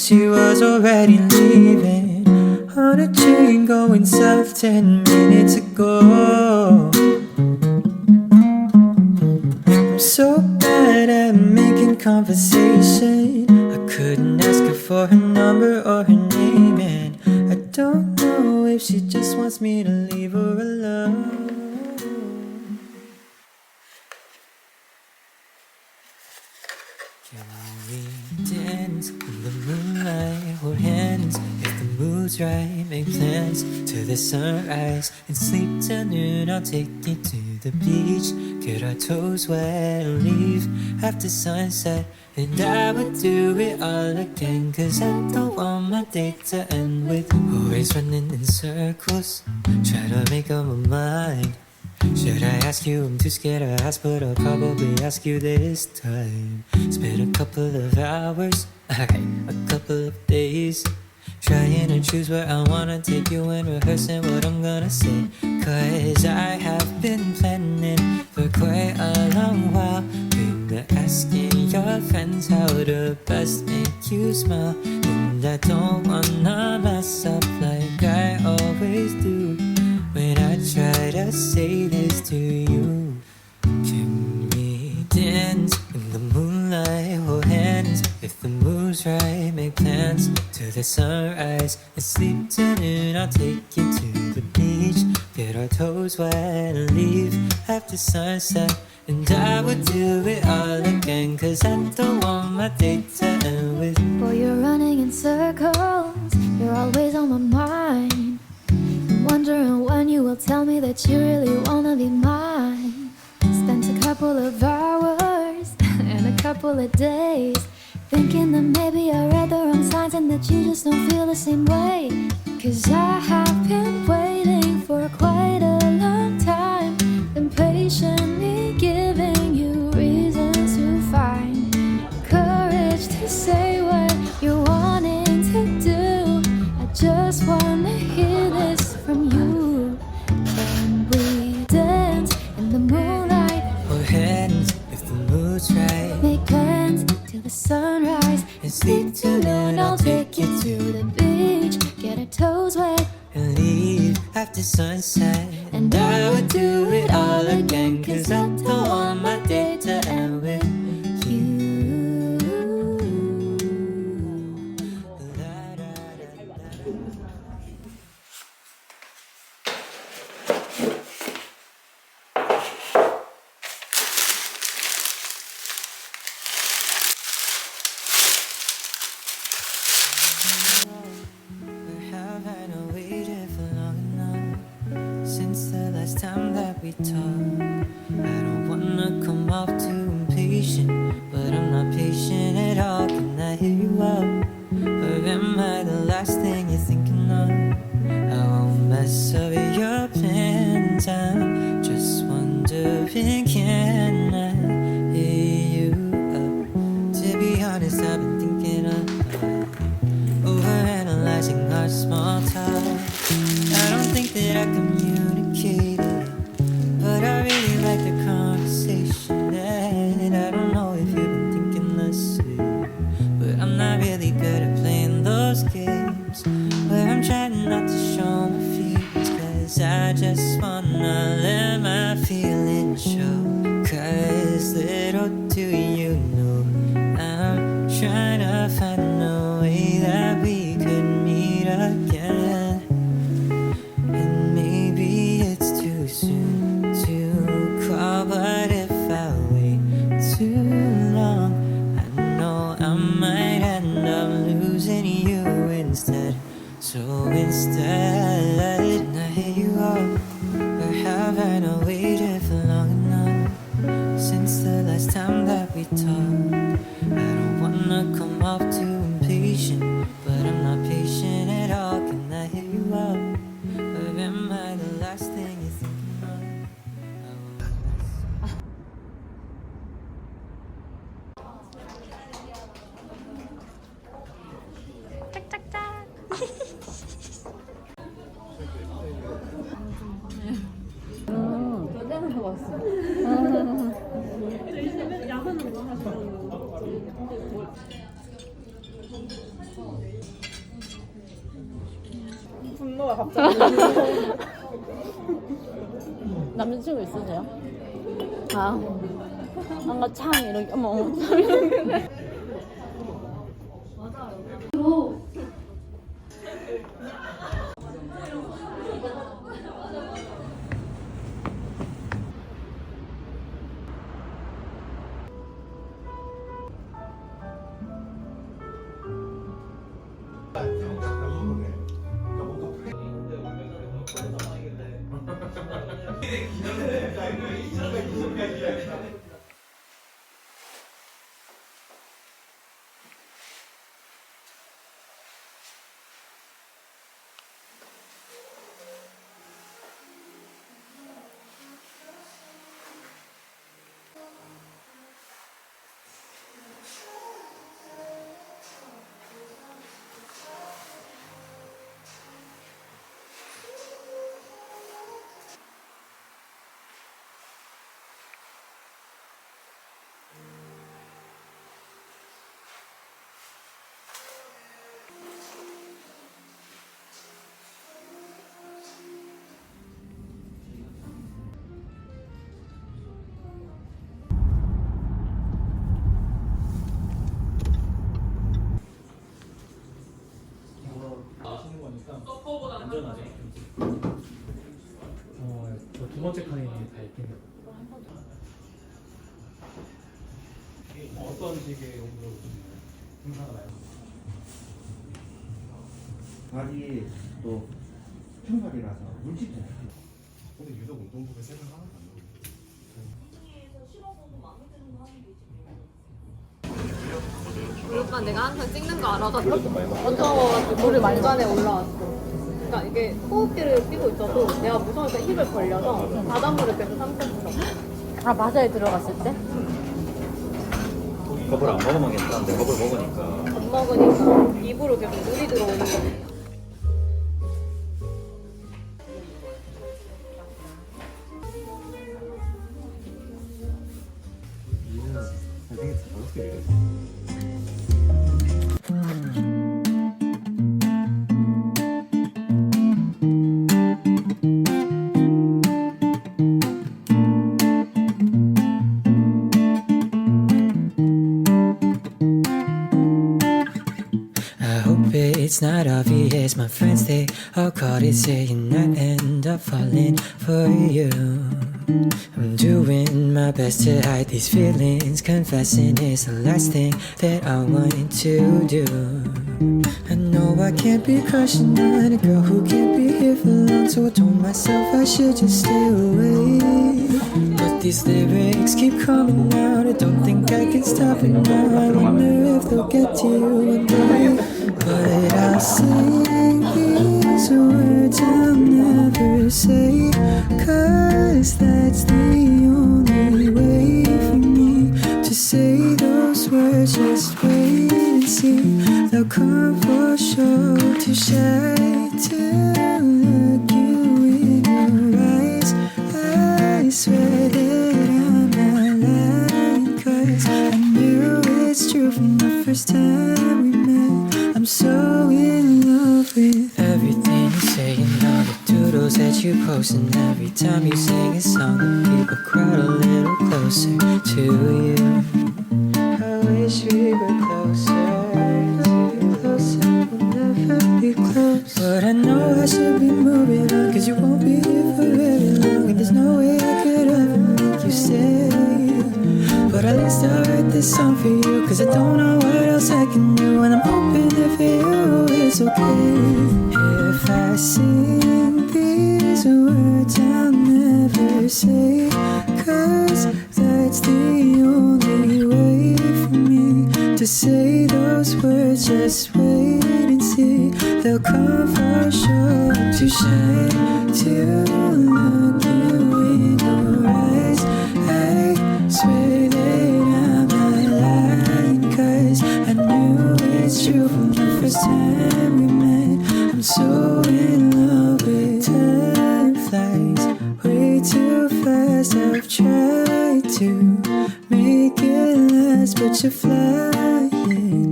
she was already leaving on a train going south 10 minutes ago. I'm so bad at making conversation. I couldn't ask her for her number or her name, and I don't know if she just wants me to leave her alone. Can we dance in the moonlight, hold hands if the mood's right, make plans to the sunrise and sleep till noon. I'll take you to the beach, get our toes wet and leave after sunset. And I would do it all again, cause I don't want my day to end with always running in circles, try to make up my mind. Should I ask you? I'm too scared to ask, but I'll probably ask you this time. It's been a couple of hours, alright, a couple of days, trying to choose where I wanna take you and rehearsing what I'm gonna say. Cause I have been planning for quite a long while, been asking your friends how to best make you smile. And I don't wanna mess up like I always do when I try to say this to you. Can we dance in the moonlight, hold hands if the mood's right, make plans to the sunrise and sleep till noon. I'll take you to the beach, get our toes wet and leave after sunset. And I would do it all again, cause I don't want my day to end with boy, you're running in circles, you're always on my mind, wondering when you will tell me that you really wanna be mine. Spent a couple of hours and a couple of days thinking that maybe I read the wrong signs and that you just don't feel the same way. Cause I have been waiting for quite a long time, impatiently giving you reasons to find courage to say what you're wanting to do. I just wanna hear this from you. Can we dance in the moonlight, hold hands if the mood's right, make plans till the sunrise and sleep till noon. I'll take you to the beach, get our toes wet and leave after sunset. And I would do it all again, cause I don't want my day to end with you. Since the last time that we talked, I don't wanna come off too impatient, but I'm not patient at all. Can I hear you up? Or am I the last thing you're thinking of? I won't mess up your plans, I'm just wondering, can I hear you up? To be honest, I've been thinking of overanalyzing our small talk. I don't think that I communicated, but I really like the conversation. And I don't know if you've been thinking the same, but I'm not really good at playing those games where I'm trying not to show my feelings, cause I just wanna let my feelings show. Cause little do you know, I'm trying to find a way that we could meet again. And maybe it's too soon to call, but if I wait too long, I know I might end up losing you instead. So instead, can I hear you up? Or have I not waited for long enough? Since the last time that we talked, I don't wanna come off too impatient, but I'm not patient at all. Can I hear you up? Or am I the last thing you're thinking of? 짝짝짝. 여자는 다 왔어. 야근은 뭐 하시는 갑자기. 남자친구 있으세요? 아, 뭔가 참 이렇게 어머 참 이렇게. 안전하죠. 두 번째 칸이 다 있긴 해요. 어떤 식의 용도로 행사가 나요? 발이 또 평발이라서 물집잖아요. 근데 유독 운동복에 색을 하나도 안 넣어요. 오빠 내가 항상 찍는 거 알아가지고 어쩌고 물을 말간에 올라왔어. 그러니까 이게 호흡기를 끼고 있어도 내가 무서워서 입을 벌려서 바닷물을 계속 삼켰어. 아 바다에 들어갔을 때? 겁을 안 먹으면 괜찮은데 겁을 먹으니까. 안 먹으니까 입으로 계속 물이 들어오는 거. It's not obvious, my friends, they all caught it saying I end up falling for you. I'm doing my best to hide these feelings, confessing it's the last thing that I want to do. I know I can't be crushing on a girl who can't be here for long, so I told myself I should just stay away. But these lyrics keep coming out, I don't think I can stop it now. I wonder if they'll get to you one day. But I'll sing these words I'll never say, 'cause that's the only way for me to say those words. Just wait and see, they'll come for sure. Too shy to look you in your eyes, I swear that I'm not lying, 'cause I knew it's true from the first time we met. I'm so in love with everything you say and all the doodles that you post, and every time you sing a song, the people crowd a little closer to you. I wish we were closer, we'll never be close. But I know I should be moving on, 'cause you won't be here for very long, and there's no way I could ever make you stay. But at least I'll write this song for you, 'cause I don't know what else I can do, and I'm hoping that for you it's okay. If I sing these words I'll never say, 'cause that's the only way for me to say those words. Just wait and see, they'll come for sure. Too shy to look you in your eyes, I swear that I'm not lying, 'cause I knew it's true from the first time we met. I'm so in love with time flies way too fast. I've tried to make it last, but you're flying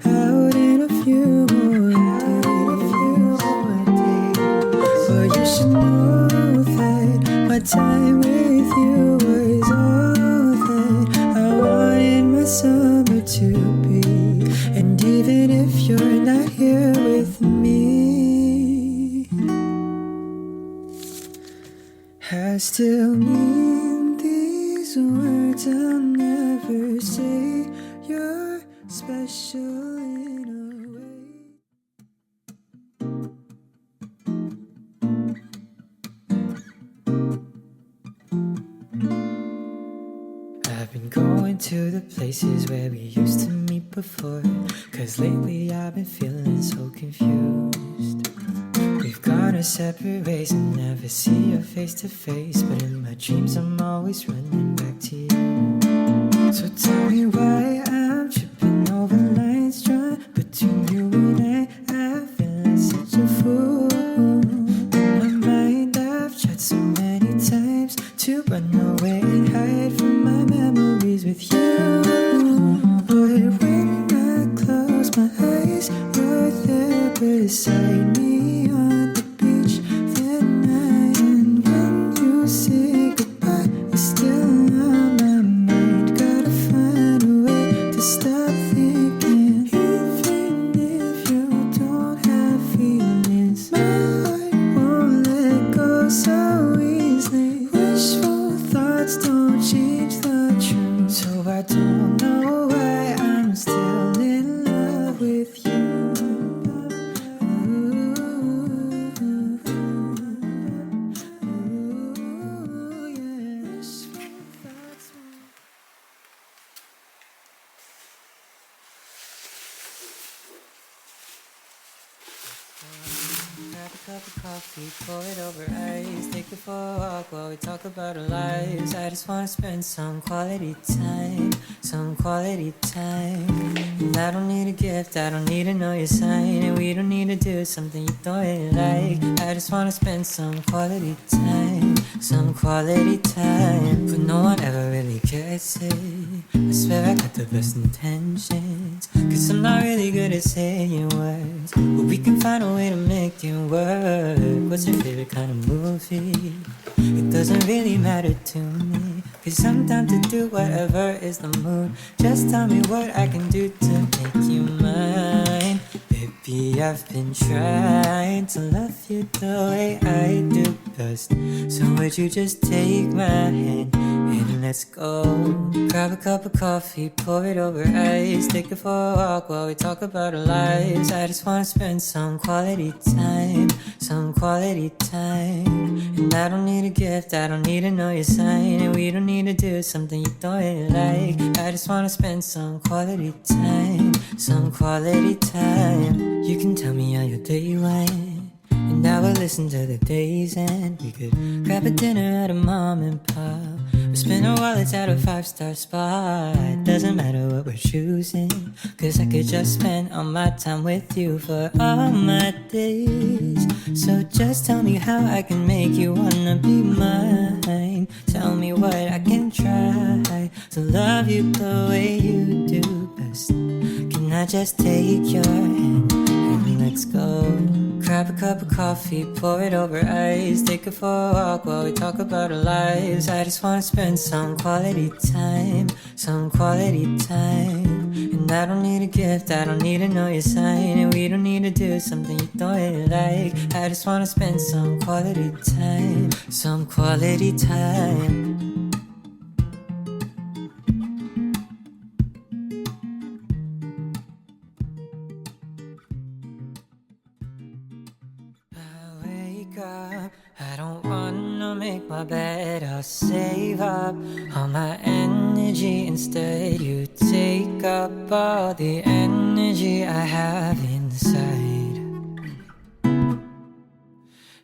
out in a few more days. I still mean these words. I'll never say you're special in a way. I've been going to the places where we used to meet before, 'cause lately I've been feeling so confused. We've gone our separate ways and never see her face to face, but in my dreams I'm always running back to you. So tell me why I'm tripping over lines drawn between you and I feel like such a fool. In my mind I've tried so many times to run away and hide from my memories with you, but when I close my eyes you're there beside me on the beach that night, and when you say goodbye it's still on my mind. Gotta find a way to stop thinking, even if you don't have feelings. My heart won't let go so easily. Wishful thoughts don't change the truth, so I don't know why I'm still in love with you. Grab a cup of coffee, pour it over ice, take it for a walk while we talk about our lives. I just wanna spend some quality time, some quality time. And I don't need a gift, I don't need to know your sign, and we don't need to do something you don't really like. I just wanna spend some quality time, some quality time. But no one ever really gets it. I swear I got the best intentions, 'cause I'm not really good at saying words, but we can find a way to make it work. What's your favorite kind of movie? It doesn't really matter to me, 'cause I'm down to do whatever is the mood. Just tell me what I can do to make you mine. Baby, I've been trying to love you the way I do best, so would you just take my hand and let's go. Grab a cup of coffee, pour it over ice, take it for a walk while we talk about our lives. I just wanna spend some quality time, some quality time. And I don't need a gift, I don't need to know your sign, and we don't need to do something you don't really like. I just wanna spend some quality time, some quality time. You can tell me how your day went, and I will listen to the days end. We could grab a dinner at a mom and pop, or spend our wallets at a 5-star spot. Doesn't matter what we're choosing, 'cause I could just spend all my time with you for all my days. So just tell me how I can make you wanna be mine. Tell me what I can try to love you the way you do best. Can I just take your hand and let's go. Grab a cup of coffee, pour it over ice, take it for a walk while we talk about our lives. I just wanna spend some quality time, some quality time. And I don't need a gift, I don't need to know your sign, and we don't need to do something you don't really like. I just wanna spend some quality time, some quality time. I don't wanna make my bed, I'll save up all my energy. Instead you take up all the energy I have inside,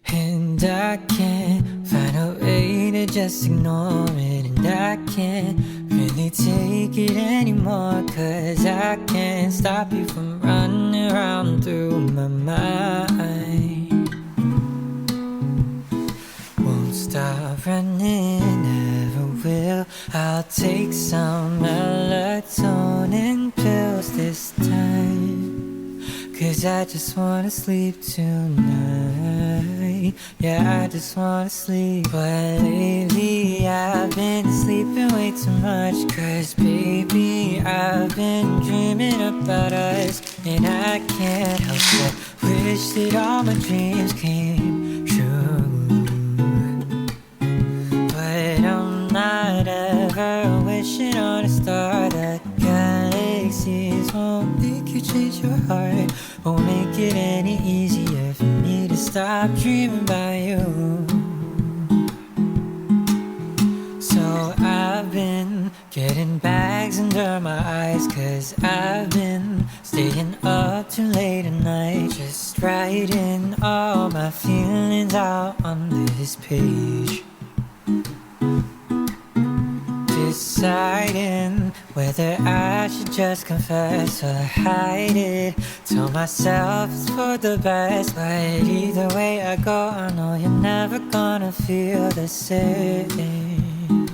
and I can't find a way to just ignore it. And I can't really take it anymore, 'cause I can't stop you from running around through my mind. Stop running, never will. I'll take some melatonin pills this time, 'cause I just wanna sleep tonight. Yeah, I just wanna sleep. But lately I've been sleeping way too much, 'cause baby I've been dreaming about us, and I can't help but wish that all my dreams came true. wishing on a star that galaxies won't make you change your heart, won't make it any easier for me to stop dreaming about you. So I've been getting bags under my eyes, 'cause I've been staying up too late at night, just writing all my feelings out on this page, deciding whether I should just confess or hide it. Tell myself it's for the best, but either way I go, I know you're never gonna feel the same.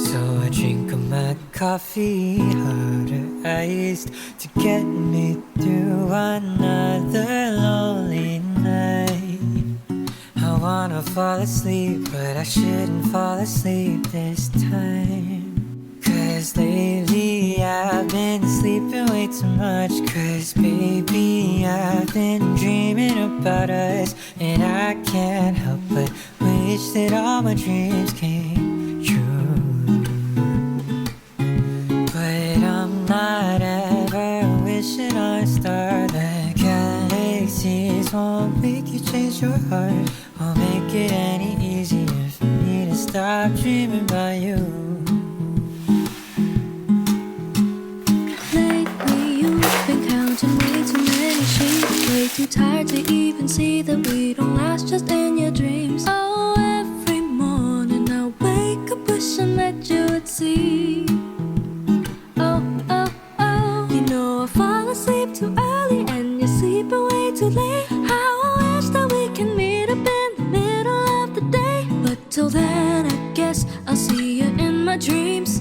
So I drink up my coffee, harder iced, to get me through another lonely night. I wanna fall asleep, but I shouldn't fall asleep this time. 'Cause lately I've been sleeping way too much, 'cause baby I've been dreaming about us, and I can't help but wish that all my dreams came true. But I'm not ever wishing on a star that galaxies won't make you change your heart, won't make it any easier for me to stop dreaming about you. Lately you've been counting way too many sheep, way too tired to even see that we don't last just in your dreams. Oh, every morning I wake up wishing that you would see. Oh, oh, oh, you know I fall asleep too early and you're sleeping way too late. How I wish that we can meet up in the middle of the day, but till then I guess I'll see you in my dreams.